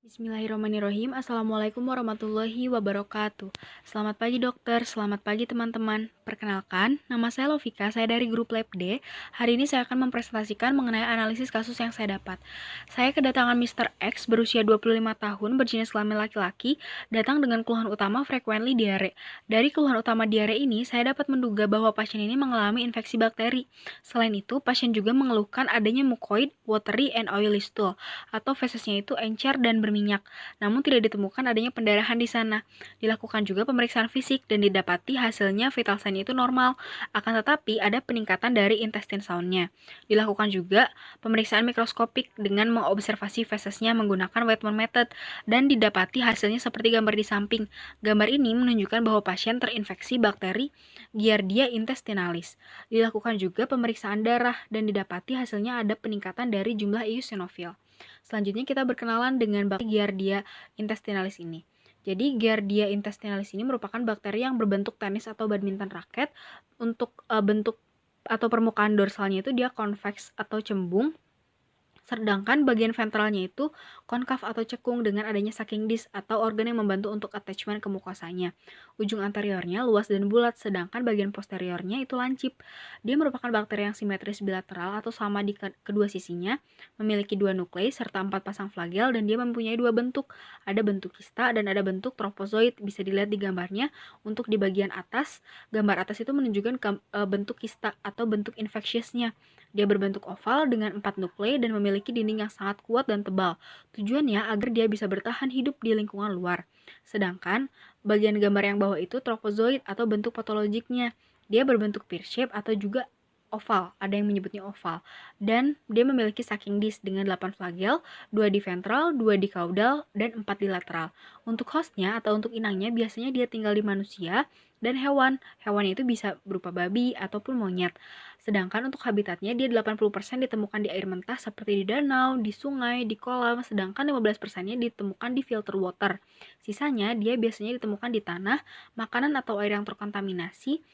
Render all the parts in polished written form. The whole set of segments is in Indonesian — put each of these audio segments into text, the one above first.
Bismillahirrahmanirrahim. Assalamualaikum warahmatullahi wabarakatuh. Selamat pagi dokter, selamat pagi teman-teman. Perkenalkan, nama saya Lovika, saya dari grup Lab D. Hari ini saya akan mempresentasikan mengenai analisis kasus yang saya dapat. Saya kedatangan Mr. X berusia 25 tahun, berjenis kelamin laki-laki, datang dengan keluhan utama frequently diare. Dari keluhan utama diare ini, saya dapat menduga bahwa pasien ini mengalami infeksi bakteri. Selain itu, pasien juga mengeluhkan adanya mucoid, watery, and oily stool, atau fesesnya itu encer dan berminyak, namun tidak ditemukan adanya pendarahan di sana. Dilakukan juga pemeriksaan fisik dan didapati hasilnya vital sign itu normal, akan tetapi ada peningkatan dari intestine sound-nya. Dilakukan juga pemeriksaan mikroskopik dengan mengobservasi fesesnya menggunakan Wetmore method dan didapati hasilnya seperti gambar di samping. Gambar ini menunjukkan bahwa pasien terinfeksi bakteri Giardia intestinalis. Dilakukan juga pemeriksaan darah dan didapati hasilnya ada peningkatan dari jumlah eosinofil. Selanjutnya kita berkenalan dengan bakteri Giardia intestinalis ini. Jadi Giardia intestinalis ini merupakan bakteri yang berbentuk tenis atau badminton raket. Untuk bentuk atau permukaan dorsalnya itu dia konveks atau cembung. Sedangkan bagian ventralnya itu konkav atau cekung dengan adanya sucking disc atau organ yang membantu untuk attachment ke mukosanya. Ujung anteriornya luas dan bulat, sedangkan bagian posteriornya itu lancip. Dia merupakan bakteri yang simetris bilateral atau sama di kedua sisinya, memiliki 2 nuklei serta 4 pasang flagel, dan dia mempunyai 2 bentuk. Ada bentuk kista dan ada bentuk tropozoid. Bisa dilihat di gambarnya. Untuk di bagian atas, gambar atas itu menunjukkan bentuk kista atau bentuk infectiousnya. Dia berbentuk oval dengan 4 nuklei dan memiliki dinding yang sangat kuat dan tebal. Tujuannya agar dia bisa bertahan hidup di lingkungan luar. Sedangkan bagian gambar yang bawah itu tropozoid atau bentuk patologiknya. Dia berbentuk pear shape atau juga oval, ada yang menyebutnya oval. Dan dia memiliki sucking disc dengan 8 flagel, 2 di ventral, 2 di caudal, dan 4 di lateral. Untuk hostnya atau untuk inangnya biasanya dia tinggal di manusia dan hewan. Hewan itu bisa berupa babi ataupun monyet. Sedangkan untuk habitatnya dia 80% ditemukan di air mentah seperti di danau, di sungai, di kolam, sedangkan 15%-nya ditemukan di filter water. Sisanya dia biasanya ditemukan di tanah, makanan atau air yang terkontaminasi.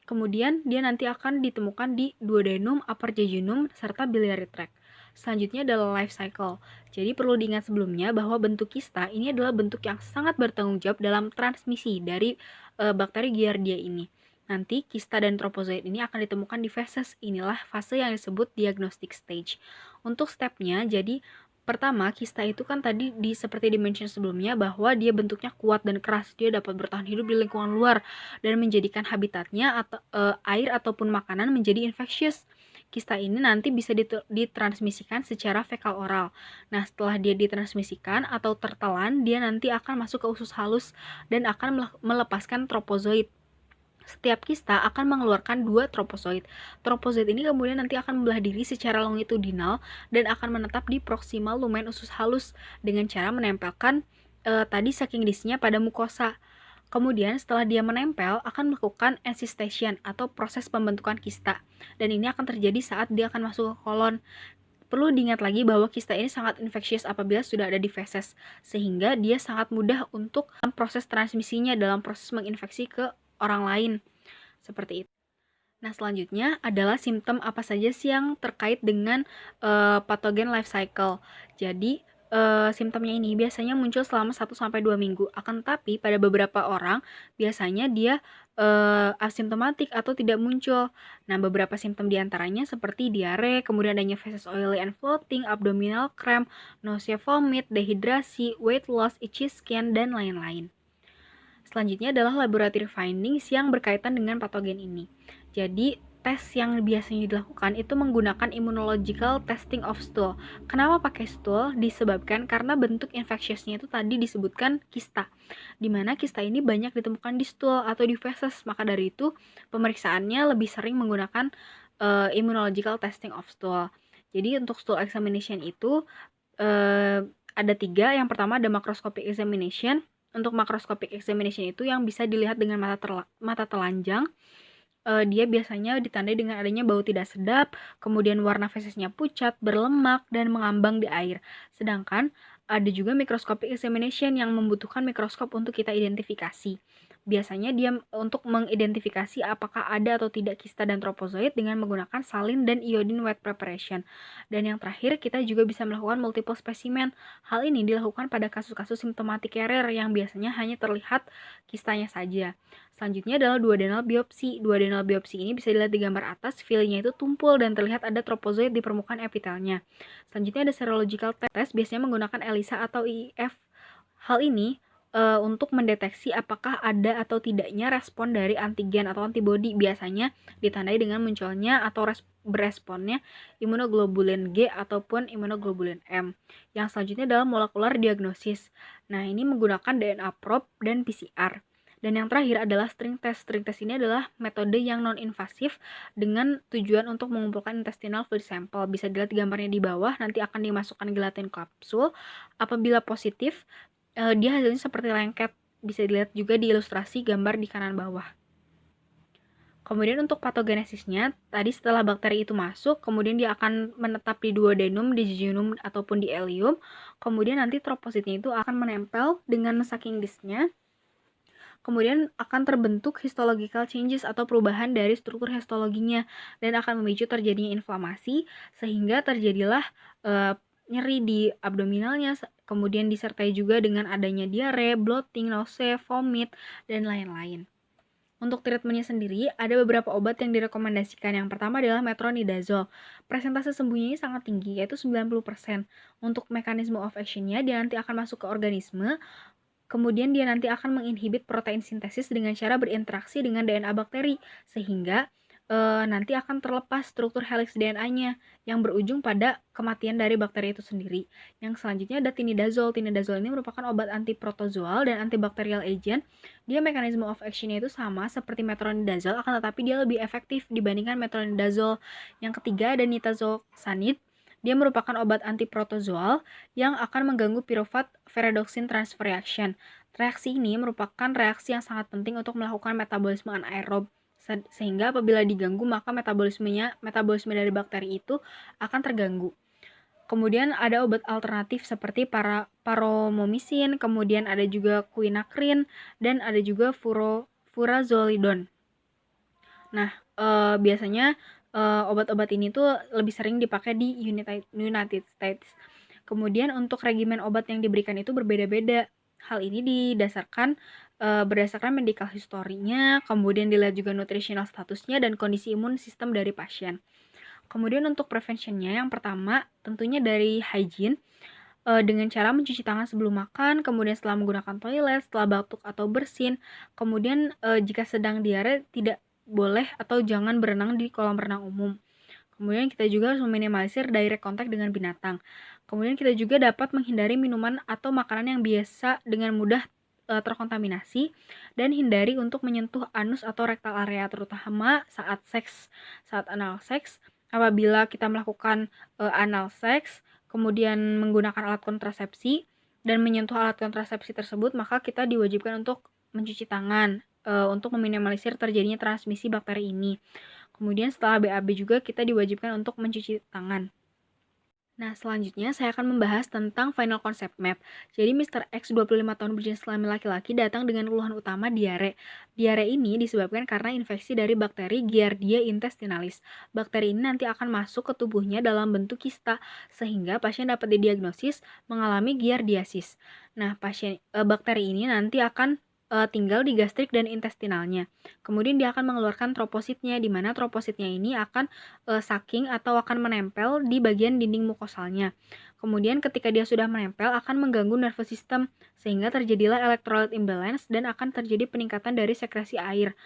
Kemudian dia nanti akan ditemukan di duodenum, upper jejunum, serta biliary tract. Selanjutnya adalah life cycle. Jadi perlu diingat sebelumnya bahwa bentuk kista ini adalah bentuk yang sangat bertanggung jawab dalam transmisi dari bakteri Giardia ini. Nanti kista dan tropozoid ini akan ditemukan di feses. Inilah fase yang disebut diagnostic stage. Untuk stepnya, jadi pertama, kista itu kan tadi seperti dimention sebelumnya bahwa dia bentuknya kuat dan keras. Dia dapat bertahan hidup di lingkungan luar dan menjadikan habitatnya atau air ataupun makanan menjadi infectious. Kista ini nanti bisa ditransmisikan secara fekal oral. Nah, setelah dia ditransmisikan atau tertelan, dia nanti akan masuk ke usus halus dan akan melepaskan tropozoid. Setiap kista akan mengeluarkan 2 tropozoid. Tropozoid ini kemudian nanti akan membelah diri secara longitudinal dan akan menetap di proksimal lumen usus halus dengan cara menempelkan tadi sucking disc-nya pada mukosa. Kemudian setelah dia menempel akan melakukan encystation atau proses pembentukan kista. Dan ini akan terjadi saat dia akan masuk ke kolon. Perlu diingat lagi bahwa kista ini sangat infeksius apabila sudah ada di feses, sehingga dia sangat mudah untuk proses transmisinya dalam proses menginfeksi ke orang lain. Seperti itu. Nah, selanjutnya adalah simptom apa saja sih yang terkait dengan patogen life cycle. Jadi, simptomnya ini biasanya muncul selama 1-2 minggu. Akan tetapi pada beberapa orang biasanya dia asimptomatik atau tidak muncul. Nah, beberapa simptom diantaranya seperti diare, kemudian adanya feces oily and floating, abdominal cramp, nausea, vomit, dehidrasi, weight loss, itchy skin, dan lain-lain. Selanjutnya adalah laboratory findings yang berkaitan dengan patogen ini. Jadi, tes yang biasanya dilakukan itu menggunakan immunological testing of stool. Kenapa pakai stool? Disebabkan karena bentuk infectiousnya itu tadi disebutkan kista, di mana kista ini banyak ditemukan di stool atau di feces. Maka dari itu, pemeriksaannya lebih sering menggunakan immunological testing of stool. Jadi, untuk stool examination itu ada 3. Yang pertama ada macroscopic examination. Untuk macroscopic examination itu yang bisa dilihat dengan mata telanjang. Dia biasanya ditandai dengan adanya bau tidak sedap, kemudian warna fesesnya pucat, berlemak, dan mengambang di air. Sedangkan ada juga microscopic examination yang membutuhkan mikroskop untuk kita identifikasi. Biasanya dia untuk mengidentifikasi apakah ada atau tidak kista dan tropozoid dengan menggunakan salin dan iodine wet preparation. Dan yang terakhir, kita juga bisa melakukan multiple spesimen. Hal ini dilakukan pada kasus-kasus simptomatik carrier yang biasanya hanya terlihat kistanya saja. Selanjutnya adalah duodenal biopsi. Duodenal biopsi ini bisa dilihat di gambar atas, vilnya itu tumpul dan terlihat ada tropozoid di permukaan epitelnya. Selanjutnya ada serological test, biasanya menggunakan ELISA atau IF. Hal ini untuk mendeteksi apakah ada atau tidaknya respon dari antigen atau antibodi, biasanya ditandai dengan munculnya atau beresponnya imunoglobulin G ataupun imunoglobulin M. Yang selanjutnya adalah molekular diagnosis. Nah, ini menggunakan DNA probe dan PCR. Dan yang terakhir adalah string test. String test ini adalah metode yang non-invasif dengan tujuan untuk mengumpulkan intestinal fluid sample. Bisa dilihat gambarnya di bawah, nanti akan dimasukkan gelatin kapsul. Apabila positif, dia hasilnya seperti lengket, bisa dilihat juga di ilustrasi gambar di kanan bawah. Kemudian untuk patogenesisnya, tadi setelah bakteri itu masuk, kemudian dia akan menetap di duodenum, di jejunum, ataupun di ileum. Kemudian nanti tropositnya itu akan menempel dengan sucking disknya. Kemudian akan terbentuk histological changes atau perubahan dari struktur histologinya dan akan memicu terjadinya inflamasi sehingga terjadilah nyeri di abdominalnya, kemudian disertai juga dengan adanya diare, bloating, nausea, vomit, dan lain-lain. Untuk treatmentnya sendiri, ada beberapa obat yang direkomendasikan. Yang pertama adalah metronidazole. Presentase sembuhnya sangat tinggi, yaitu 90%. Untuk mekanisme of action-nya, dia nanti akan masuk ke organisme, kemudian dia nanti akan menginhibit protein sintesis dengan cara berinteraksi dengan DNA bakteri, sehingga nanti akan terlepas struktur helix DNA-nya yang berujung pada kematian dari bakteri itu sendiri. Yang selanjutnya ada tinidazole. Tinidazole ini merupakan obat antiprotozoal dan antibakterial agent. Dia mekanisme of action-nya itu sama seperti metronidazole, akan tetapi dia lebih efektif dibandingkan metronidazole. Yang ketiga ada nitazoxanide. Dia merupakan obat antiprotozoal yang akan mengganggu pyruvate ferredoxin transfer reaction. Reaksi ini merupakan reaksi yang sangat penting untuk melakukan metabolisme anaerob, sehingga apabila diganggu maka metabolisme dari bakteri itu akan terganggu. Kemudian ada obat alternatif seperti paramomisin, kemudian ada juga quinacrin, dan ada juga furazolidon. Nah, biasanya obat-obat ini tuh lebih sering dipakai di United States. Kemudian untuk regimen obat yang diberikan itu berbeda-beda. Hal ini berdasarkan medical history-nya, kemudian dilihat juga nutritional statusnya dan kondisi imun sistem dari pasien. Kemudian untuk prevention-nya, yang pertama tentunya dari hygiene, dengan cara mencuci tangan sebelum makan, kemudian setelah menggunakan toilet, setelah batuk atau bersin, kemudian jika sedang diare tidak boleh atau jangan berenang di kolam renang umum. Kemudian kita juga harus meminimalisir direct contact dengan binatang. Kemudian kita juga dapat menghindari minuman atau makanan yang biasa dengan mudah terkontaminasi dan hindari untuk menyentuh anus atau rektal area terutama saat anal seks. Apabila kita melakukan anal seks kemudian menggunakan alat kontrasepsi dan menyentuh alat kontrasepsi tersebut, maka kita diwajibkan untuk mencuci tangan untuk meminimalisir terjadinya transmisi bakteri ini. Kemudian setelah BAB juga kita diwajibkan untuk mencuci tangan. Nah, selanjutnya saya akan membahas tentang final concept map. Jadi Mr. X 25 tahun berjenis kelamin laki-laki datang dengan keluhan utama diare. Diare ini disebabkan karena infeksi dari bakteri Giardia intestinalis. Bakteri ini nanti akan masuk ke tubuhnya dalam bentuk kista sehingga pasien dapat didiagnosis mengalami giardiasis. Nah, bakteri ini nanti akan tinggal di gastrik dan intestinalnya. Kemudian dia akan mengeluarkan tropositnya, di mana tropositnya ini akan sucking atau akan menempel di bagian dinding mukosalnya. Kemudian ketika dia sudah menempel akan mengganggu nervous system sehingga terjadilah electrolyte imbalance dan akan terjadi peningkatan dari sekresi air.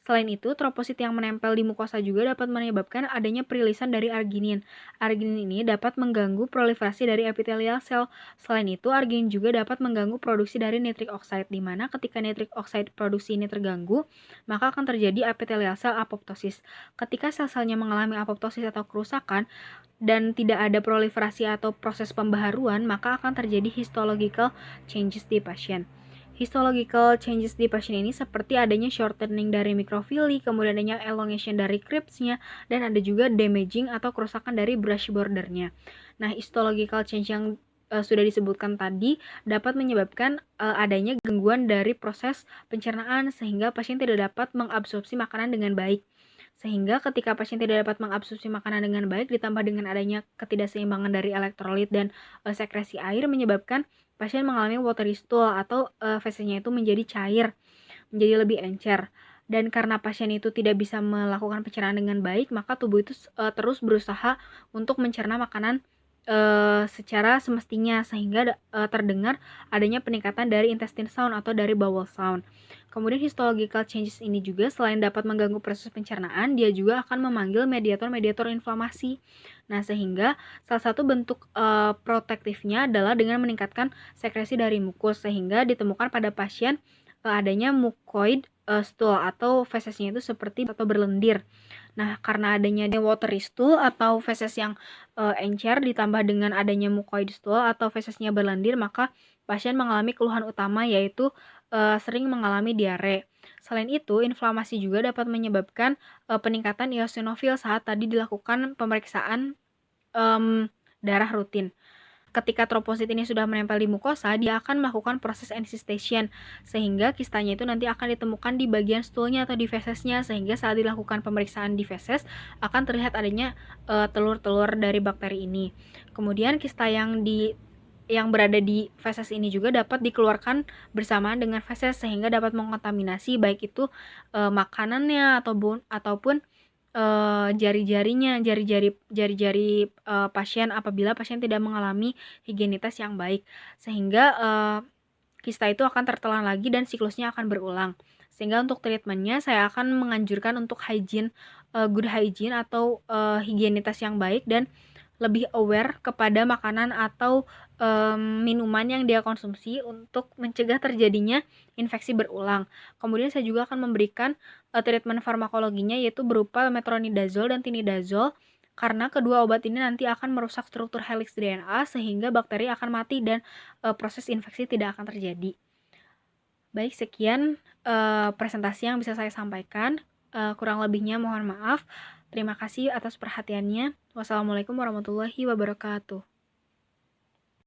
Selain itu, troposit yang menempel di mukosa juga dapat menyebabkan adanya perilisan dari arginin. Arginin ini dapat mengganggu proliferasi dari epithelial cell. Selain itu, arginin juga dapat mengganggu produksi dari nitric oxide, di mana ketika nitric oxide produksi ini terganggu, maka akan terjadi epithelial cell apoptosis. Ketika sel-selnya mengalami apoptosis atau kerusakan, dan tidak ada proliferasi atau proses pembaharuan, maka akan terjadi histological changes di pasien. Histological changes di pasien ini seperti adanya shortening dari mikrofili, kemudian adanya elongation dari crypts-nya, dan ada juga damaging atau kerusakan dari brush border-nya. Nah, histological change yang sudah disebutkan tadi dapat menyebabkan adanya gangguan dari proses pencernaan sehingga pasien tidak dapat mengabsorpsi makanan dengan baik. Sehingga ketika pasien tidak dapat mengabsorpsi makanan dengan baik ditambah dengan adanya ketidakseimbangan dari elektrolit dan sekresi air menyebabkan pasien mengalami watery stool atau fesesnya itu menjadi cair, menjadi lebih encer. Dan karena pasien itu tidak bisa melakukan pencernaan dengan baik, maka tubuh itu terus berusaha untuk mencerna makanan secara semestinya sehingga terdengar adanya peningkatan dari intestine sound atau dari bowel sound. Kemudian histological changes ini juga selain dapat mengganggu proses pencernaan, dia juga akan memanggil mediator-mediator inflamasi. Nah, sehingga salah satu bentuk protektifnya adalah dengan meningkatkan sekresi dari mukus sehingga ditemukan pada pasien adanya mucoid stool atau fesesnya itu seperti atau berlendir. Nah, karena adanya watery stool atau feses yang encer ditambah dengan adanya mucoid stool atau fesesnya berlendir, maka pasien mengalami keluhan utama yaitu sering mengalami diare. Selain itu, inflamasi juga dapat menyebabkan peningkatan eosinofil saat tadi dilakukan pemeriksaan darah rutin. Ketika troposit ini sudah menempel di mukosa, dia akan melakukan proses encystation, sehingga kistanya itu nanti akan ditemukan di bagian stoolnya atau di fesesnya, sehingga saat dilakukan pemeriksaan di feses akan terlihat adanya telur-telur dari bakteri ini. Kemudian kista yang berada di feses ini juga dapat dikeluarkan bersamaan dengan feses sehingga dapat mengkontaminasi baik itu makanannya ataupun jari-jari pasien apabila pasien tidak mengalami higienitas yang baik, sehingga kista itu akan tertelan lagi dan siklusnya akan berulang. Sehingga untuk treatmentnya saya akan menganjurkan untuk good hygiene atau higienitas yang baik dan lebih aware kepada makanan atau minuman yang dia konsumsi untuk mencegah terjadinya infeksi berulang. Kemudian saya juga akan memberikan treatment farmakologinya yaitu berupa metronidazole dan tinidazole karena kedua obat ini nanti akan merusak struktur helix DNA sehingga bakteri akan mati dan proses infeksi tidak akan terjadi. Baik, sekian presentasi yang bisa saya sampaikan. Kurang lebihnya mohon maaf. Terima kasih atas perhatiannya. Wassalamualaikum warahmatullahi wabarakatuh.